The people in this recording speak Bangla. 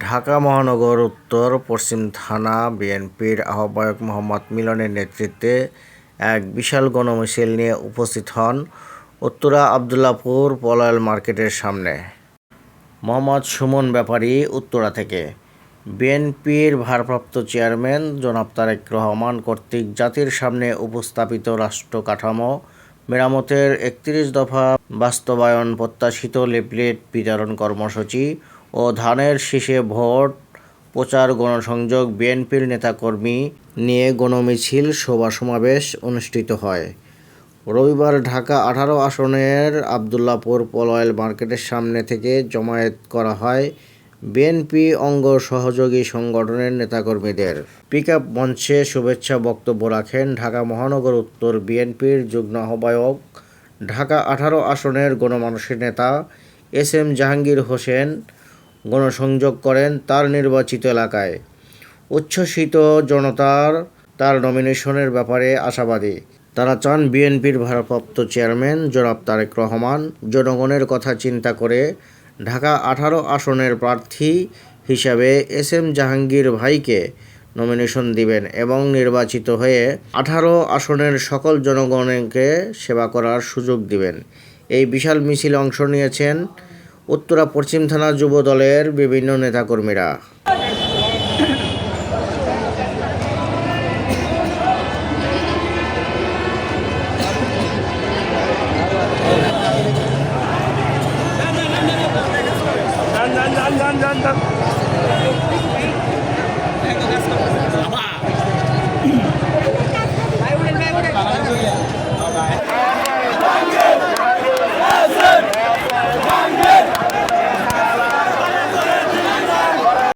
ঢাকা মহানগর উত্তর পশ্চিম থানা বিএনপির আহ্বায়ক মোহাম্মদ মিলনের নেতৃত্বে এক বিশাল গণমিছিল নিয়ে উপস্থিত হন উত্তরা আবদুল্লাহপুর পলয়েল মার্কেটের সামনে। মোহাম্মদ সুমন ব্যাপারী, উত্তরা থেকে। বিএনপির ভারপ্রাপ্ত চেয়ারম্যান জনাব তারেক রহমান কর্তৃক জাতির সামনে উপস্থাপিত রাষ্ট্র কাঠামো মেরামতের ৩১ দফা বাস্তবায়ন প্রত্যাশিত লিফলেট বিতরণ কর্মসূচি ও ধানের শীষে ভোট প্রচার গণসংযোগ বিএনপির নেতাকর্মী নিয়ে গণমিছিল সভা সমাবেশ অনুষ্ঠিত হয়। রবিবার ঢাকা ১৮ আসনের আবদুল্লাহপুর পলয়েল মার্কেটের সামনে থেকে জমায়েত করা হয় বিএনপি অঙ্গ সহযোগী সংগঠনের নেতাকর্মীদের। পিকআপ মঞ্চে শুভেচ্ছা বক্তব্য রাখেন ঢাকা মহানগর উত্তর বিএনপির যুগ্ম আহ্বায়ক, ঢাকা ১৮ আসনের গণমানুষের নেতা এস.এম. জাহাঙ্গীর হোসেন। গণসংযোগ করেন তার নির্বাচিত এলাকায়। উচ্ছ্বসিত জনতার তার নমিনেশনের ব্যাপারে আশাবাদী। তারা চান বিএনপির ভারপ্রাপ্ত চেয়ারম্যান জনাব তারেক রহমান জনগণের কথা চিন্তা করে ঢাকা ১৮ আসনের প্রার্থী হিসাবে এস.এম. জাহাঙ্গীর ভাইকে নমিনেশন দিবেন এবং নির্বাচিত হয়ে ১৮ আসনের সকল জনগণকে সেবা করার সুযোগ দিবেন। এই বিশাল মিছিলে অংশ নিয়েছেন উত্তরা পশ্চিম থানা যুব দলের বিভিন্ন নেতাকর্মীরা।